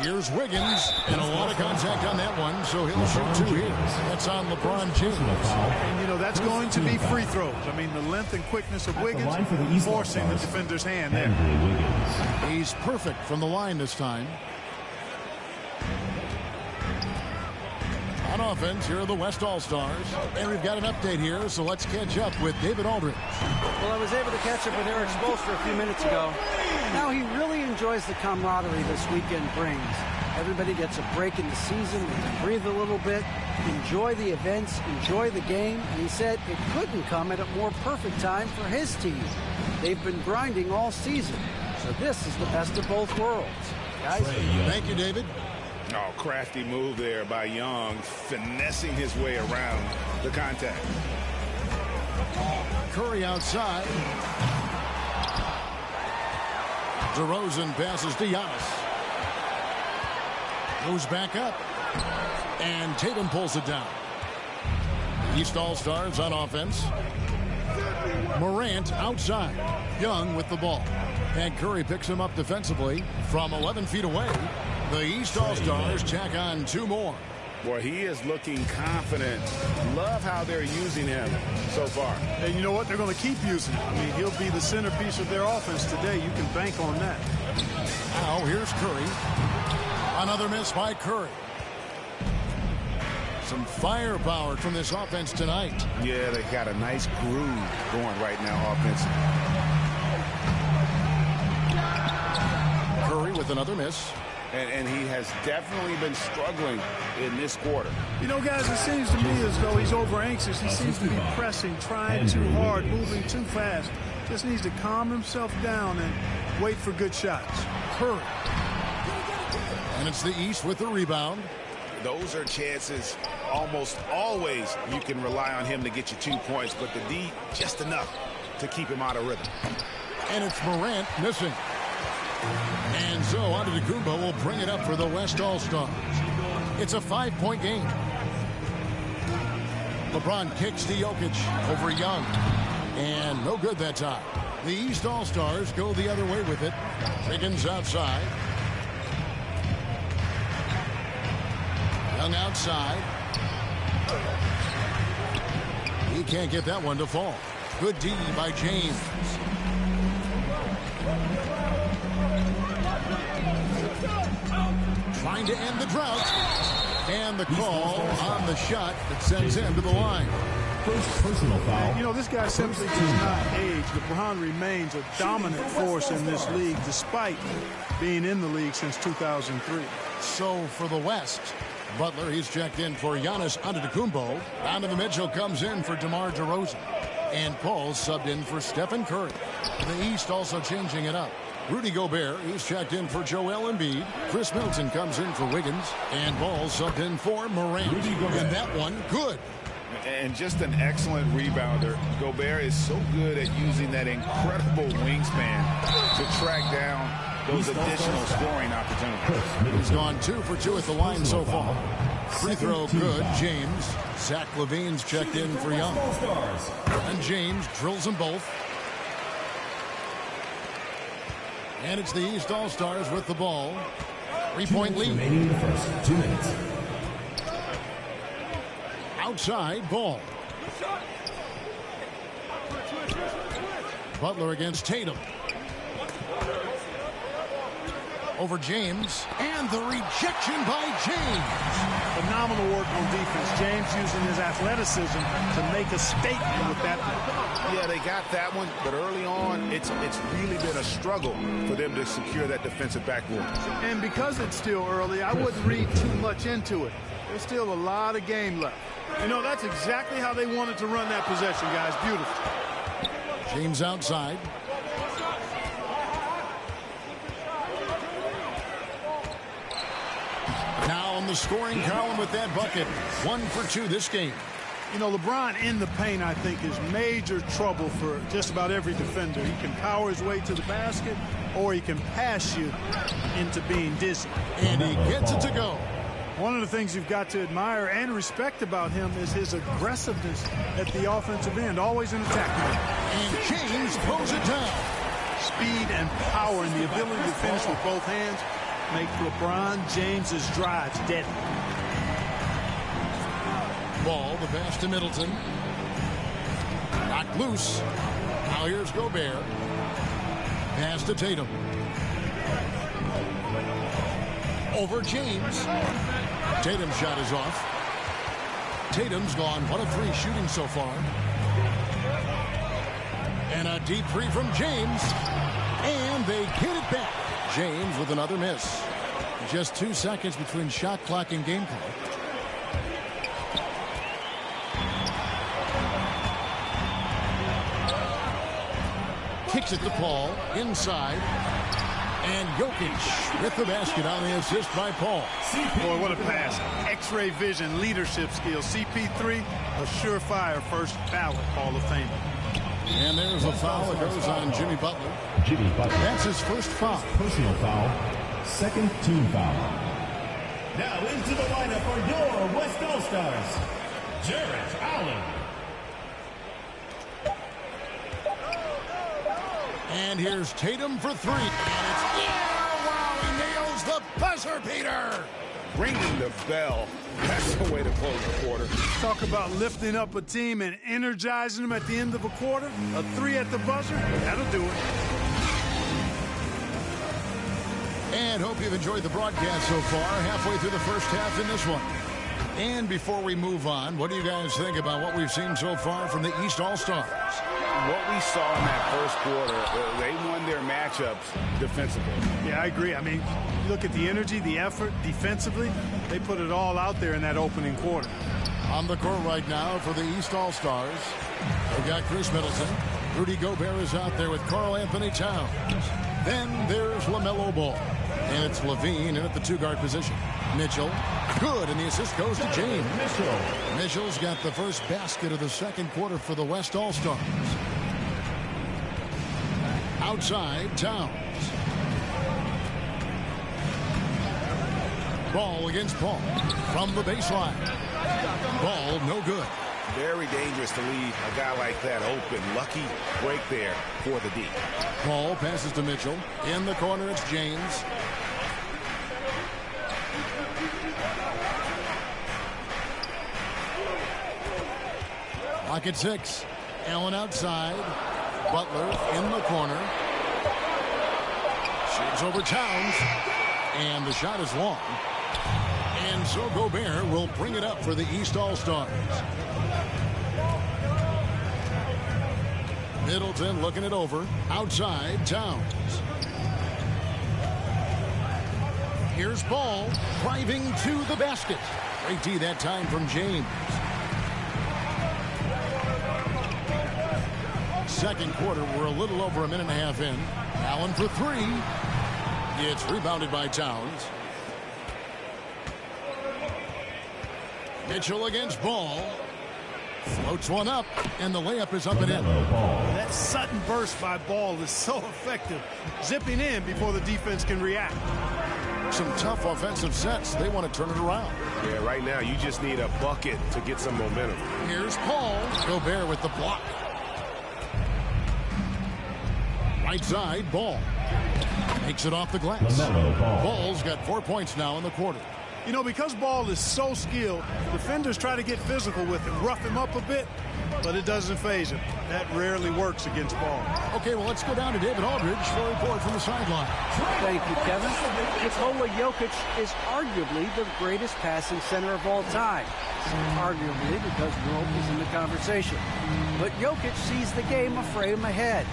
Here's Wiggins. And a lot of contact on that one, so he'll shoot 2 here. That's on LeBron James. And, you know, that's going to be free throws. I mean, the length and quickness of Wiggins forcing the defender's hand there. He's perfect from the line this time. On offense, here are the West All-Stars. And we've got an update here, so let's catch up with David Aldridge. Well, I was able to catch up with Eric Spoelstra a few minutes ago. Now he really enjoys the camaraderie this weekend brings. Everybody gets a break in the season. They can breathe a little bit, enjoy the events, enjoy the game. And he said it couldn't come at a more perfect time for his team. They've been grinding all season. So this is the best of both worlds. Guys, thank you, David. Oh, crafty move there by Young, finessing his way around the contact. Curry outside. DeRozan passes to Giannis. Goes back up. And Tatum pulls it down. East All-Stars on offense. Morant outside. Young with the ball. And Curry picks him up defensively from 11 feet away. The East All-Stars tack on 2 more. Boy, he is looking confident. Love how they're using him so far. And you know what? They're going to keep using him. I mean, he'll be the centerpiece of their offense today. You can bank on that. Now here's Curry. Another miss by Curry. Some firepower from this offense tonight. Yeah, they got a nice groove going right now offensively. Curry with another miss. And he has definitely been struggling in this quarter. You know, guys, it seems to me as though he's over anxious. He seems to be pressing, trying too hard, moving too fast. Just needs to calm himself down and wait for good shots. Curry. And it's the East with the rebound. Those are chances almost always you can rely on him to get you 2 points, but the D just enough to keep him out of rhythm. And it's Morant missing. And so Antetokounmpo will bring it up for the West All-Stars. It's a 5-point game. LeBron kicks to Jokic over Young. And no good that time. The East All-Stars go the other way with it. Wiggins outside. Young outside. He can't get that one to fall. Good D by James. Trying to end the drought. And the call on the shot that sends him to the line. First personal foul. And, you know, this guy simply does not age. LeBron remains a dominant force in this league despite being in the league since 2003. So for the West, Butler, he's checked in for Giannis Antetokounmpo. Donovan Mitchell comes in for DeMar DeRozan. And Paul subbed in for Stephen Curry. The East also changing it up. Rudy Gobert, he's checked in for Joel Embiid. Chris Middleton comes in for Wiggins. And Ball subbed in for Morant. And that one, good. And just an excellent rebounder. Gobert is so good at using that incredible wingspan to track down those additional scoring opportunities. He's gone 2 for 2 at the line so far. Free throw good, James. Zach LaVine's checked in for Young. And James drills them both. And it's the East All-Stars with the ball. 3-point lead. Remaining in the first 2 minutes. Outside, Ball. Butler against Tatum. Over James, and the rejection by James. Phenomenal work on defense. James using his athleticism to make a statement with that one. Yeah, they got that one, but early on, it's really been a struggle for them to secure that defensive backboard. And because it's still early, I wouldn't read too much into it. There's still a lot of game left. You know, that's exactly how they wanted to run that possession, guys. Beautiful. James outside. Now on the scoring column with that bucket. 1 for 2 this game. You know, LeBron in the paint, I think, is major trouble for just about every defender. He can power his way to the basket, or he can pass you into being dizzy. And he gets it to go. One of the things you've got to admire and respect about him is his aggressiveness at the offensive end, always in attack. And James throws it down. Speed and power and the ability to finish with both hands make LeBron James's drives deadly. Ball, the pass to Middleton. Knocked loose. Now here's Gobert. Pass to Tatum. Over James. Tatum's shot is off. Tatum's gone 1 of 3 shooting so far. And a deep 3 from James. And they get it back. James with another miss. Just 2 seconds between shot clock and game clock. Kicks it to Paul. Inside. And Jokic with the basket on the assist by Paul. Boy, what a pass. X-ray vision, leadership skills. CP3, a surefire first ballot Hall of Famer. And there's a foul that goes on Jimmy Butler. That's his first foul. Personal foul. Second team foul. Now into the lineup for your West All-Stars, Jarrett Allen. And here's Tatum for 3. And it's, wow, he nails the buzzer beater. Ringing the bell. That's the way to close the quarter. Talk about lifting up a team and energizing them at the end of a quarter. A 3 at the buzzer, that'll do it. And hope you've enjoyed the broadcast so far. Halfway through the first half in this one. And before we move on, what do you guys think about what we've seen so far from the East All-Stars? What we saw in that first quarter, they won their matchups defensively. Yeah, I agree. I mean, look at the energy, the effort defensively. They put it all out there in that opening quarter. On the court right now for the East All-Stars, we've got Chris Middleton. Rudy Gobert is out there with Karl Anthony Towns. Then there's LaMelo Ball. And it's LaVine in at the 2-guard position. Mitchell, good, and the assist goes to James. Mitchell's got the first basket of the second quarter for the West All-Stars. Outside, Towns. Ball against Paul from the baseline. Ball no good. Very dangerous to leave a guy like that open. Lucky break there for the D. Paul passes to Mitchell. In the corner, it's James. Lock at 6. Allen outside. Butler in the corner. Shoots over Towns. And the shot is long. And so Gobert will bring it up for the East All-Stars. Middleton looking it over. Outside, Towns. Here's Ball driving to the basket. Great D that time from James. Second quarter, we're a little over a minute and a half in. Allen for three. It's rebounded by Towns. Mitchell against Ball. Floats one up, and the layup is up and in. That sudden burst by Ball is so effective. Zipping in before the defense can react. Some tough offensive sets. They want to turn it around. Yeah, right now you just need a bucket to get some momentum. Here's Paul. Gobert with the block. Right side, Ball. Makes it off the glass. Ball's got 4 points now in the quarter. You know, because Ball is so skilled, defenders try to get physical with him, rough him up a bit, but it doesn't faze him. That rarely works against Ball. Okay, well, let's go down to David Aldridge for a report from the sideline. Thank you, Kevin. Nikola Jokic is arguably the greatest passing center of all time. Arguably because Wilt is in the conversation. But Jokic sees the game a frame ahead.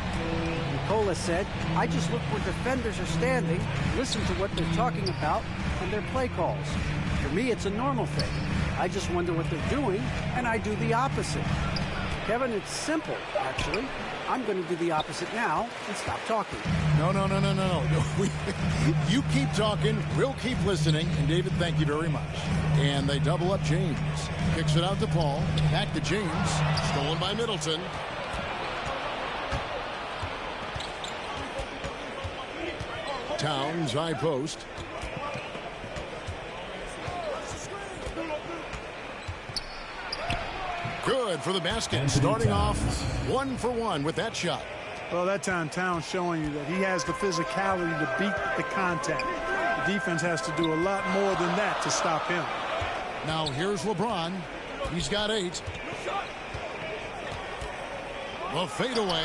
Nikola said, I just look where defenders are standing, listen to what they're talking about, and their play calls. For me, it's a normal thing. I just wonder what they're doing, and I do the opposite. Kevin, it's simple, actually. I'm going to do the opposite now and stop talking. No. You keep talking, we'll keep listening. And David, thank you very much. And they double up James. Kicks it out to Paul. Back to James. Stolen by Middleton. Towns, high post. Good for the basket. Starting off 1 for 1 with that shot. Well, that time Towns showing you that he has the physicality to beat the contact. The defense has to do a lot more than that to stop him. Now here's LeBron. He's got 8. The fadeaway.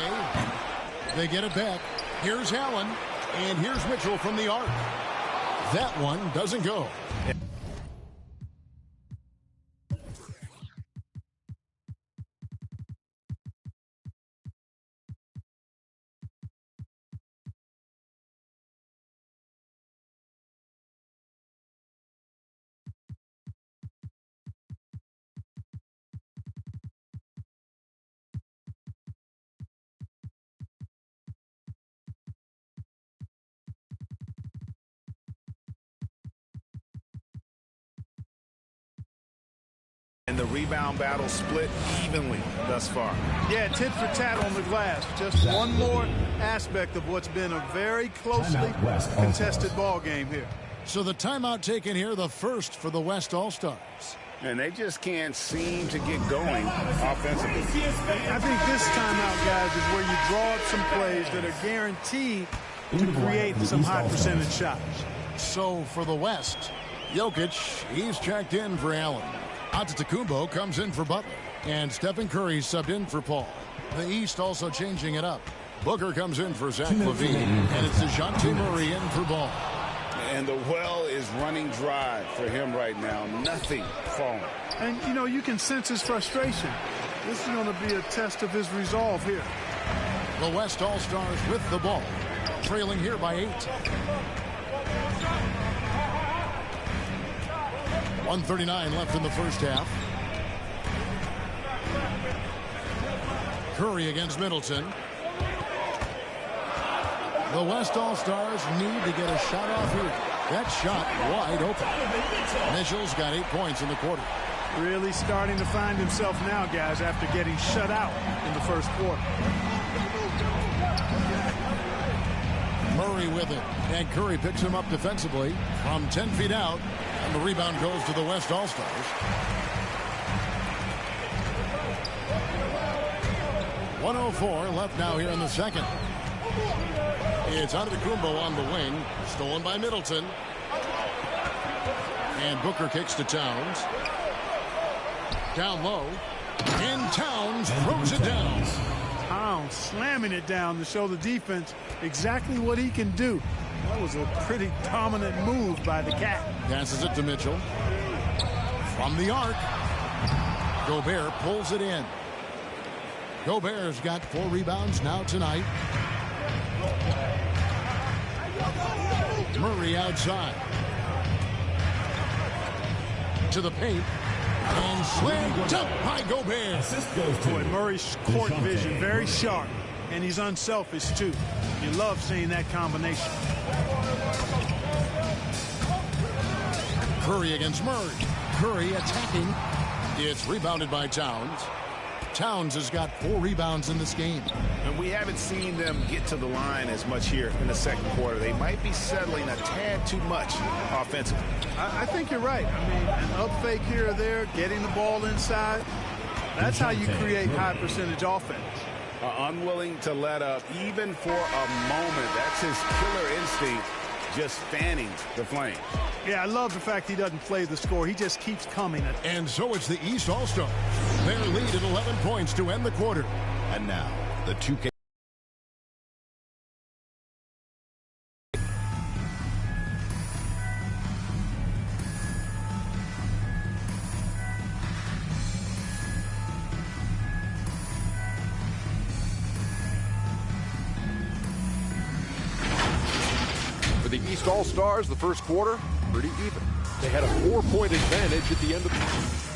They get it back. Here's Allen. And here's Mitchell from the arc. That one doesn't go. And the rebound battle split evenly thus far. Yeah, tit for tat on the glass. Just one more aspect of what's been a very closely contested ball game here. So the timeout taken here, the first for the West All-Stars. And they just can't seem to get going offensively. I think this timeout, guys, is where you draw up some plays that are guaranteed to create some high percentage shots. So for the West, Jokic, he's checked in for Allen. Antetokounmpo comes in for Butler. And Stephen Curry subbed in for Paul. The East also changing it up. Booker comes in for Zach LaVine. And it's DeJounte Murray in for Ball. And the well is running dry for him right now. Nothing falling. And, you know, you can sense his frustration. This is going to be a test of his resolve here. The West All-Stars with the ball. Trailing here by 8. 1:39 left in the first half. Curry against Middleton. The West All-Stars need to get a shot off here. That shot wide open. Mitchell's got 8 points in the quarter. Really starting to find himself now, guys, after getting shut out in the first quarter. Murray with it. And Curry picks him up defensively from 10 feet out. And the rebound goes to the West All-Stars. 1:04 left now here in the second. It's Antetokounmpo on the wing. Stolen by Middleton. And Booker kicks to Towns. Down low. And Towns throws it down. Towns slamming it down to show the defense exactly what he can do. That was a pretty dominant move by the Cat. Passes it to Mitchell. From the arc. Gobert pulls it in. Gobert's got 4 rebounds now tonight. Murray outside. To the paint. And slammed dunk by Gobert. Boy, Murray's court vision very sharp, and he's unselfish too. You love seeing that combination. Curry against Murray. Curry attacking. It's rebounded by Towns. Towns has got 4 rebounds in this game. And we haven't seen them get to the line as much here in the second quarter. They might be settling a tad too much offensively. I think you're right. I mean, an up fake here or there, getting the ball inside, that's how you create high percentage offense. Unwilling to let up even for a moment. That's his killer instinct, just fanning the flame. Yeah, I love the fact he doesn't play the score. He just keeps coming. And so it's the East All-Stars. Their lead at 11 points to end the quarter. And now, the 2K. For the East All-Stars, the first quarter, pretty even. They had a 4-point advantage at the end of the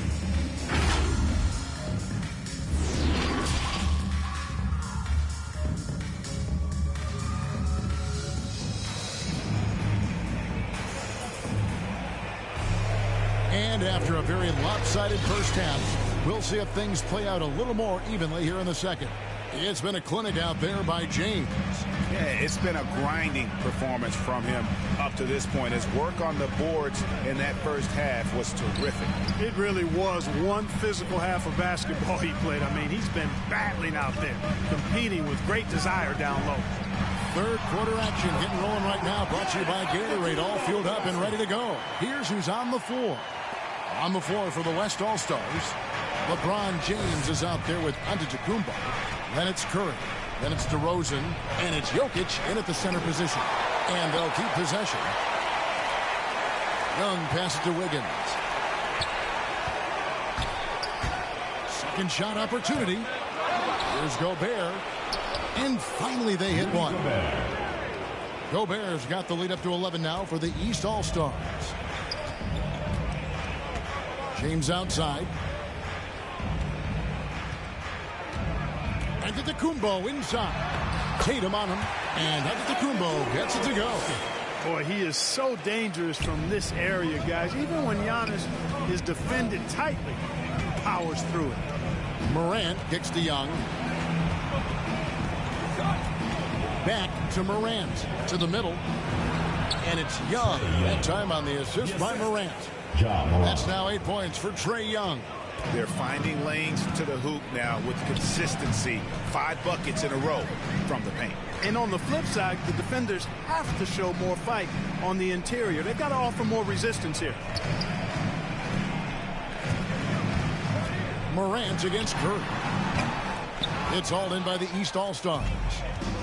And after a very lopsided first half, we'll see if things play out a little more evenly here in the second. It's been a clinic out there by James. Yeah, it's been a grinding performance from him up to this point. His work on the boards in that first half was terrific. It really was one physical half of basketball he played. I mean, he's been battling out there, competing with great desire down low. Third quarter action getting rolling right now. Brought to you by Gatorade. All fueled up and ready to go. Here's who's on the floor. On the floor for the West All-Stars, LeBron James is out there with Antetokounmpo. Then it's Curry. Then it's DeRozan. And it's Jokic in at the center position. And they'll keep possession. Young passes to Wiggins. Second shot opportunity. Here's Gobert. And finally they hit one. Gobert's got the lead up to 11 now for the East All-Stars. James outside. Antetokounmpo inside. Tatum on him. And Antetokounmpo gets it to go. Boy, he is so dangerous from this area, guys. Even when Giannis is defended tightly, he powers through it. Morant kicks to Young. Back to Morant. To the middle. And it's Young. That time on the assist by Morant. That's now 8 points for Trae Young. They're finding lanes to the hoop now with consistency. 5 buckets in a row from the paint. And on the flip side, the defenders have to show more fight on the interior. They've got to offer more resistance here. Morant against Curry. It's hauled in by the East All-Stars.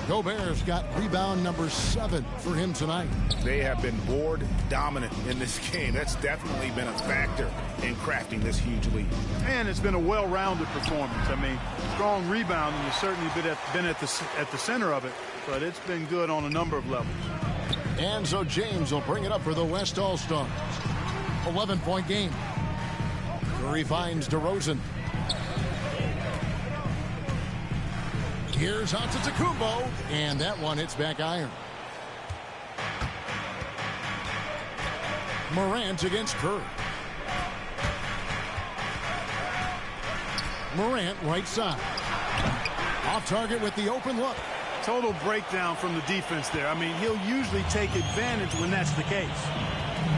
Gobert's got rebound number 7 for him tonight. They have been board dominant in this game. That's definitely been a factor in crafting this huge lead. And it's been a well-rounded performance. I mean, strong rebounding has certainly been at the center of it, but it's been good on a number of levels. And so James will bring it up for the West All-Stars. 11-point game. Curry finds DeRozan. Here's Antetokounmpo, and that one hits back iron. Morant against Curry. Morant right side. Off target with the open look. Total breakdown from the defense there. I mean, he'll usually take advantage when that's the case.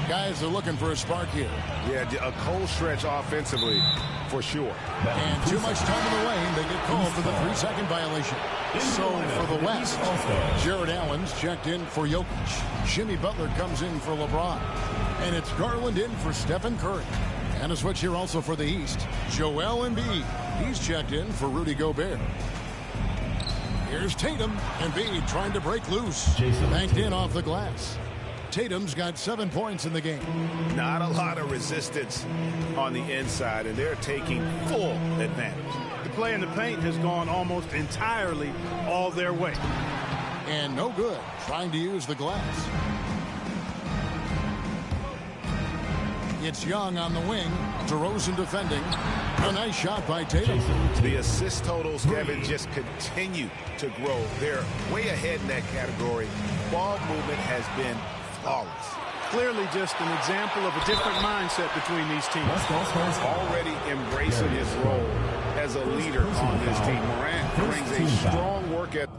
Guys are looking for a spark here. Yeah, a cold stretch offensively for sure. And too much time in the lane. They get called for the 3-second violation. So for the West, Jared Allen's checked in for Jokic. Jimmy Butler comes in for LeBron. And it's Garland in for Stephen Curry. And a switch here also for the East. Joel Embiid. He's checked in for Rudy Gobert. Here's Tatum. Embiid trying to break loose. Banked in off the glass. Tatum's got 7 points in the game. Not a lot of resistance on the inside, and they're taking full advantage. The play in the paint has gone almost entirely all their way. And no good, trying to use the glass. It's Young on the wing. DeRozan defending. A nice shot by Tatum. The assist totals, Kevin, just continue to grow. They're way ahead in that category. Ball movement has been flawless. Clearly just an example of a different mindset between these teams. Already embracing his role as a leader on this team. Morant brings a strong work ethic.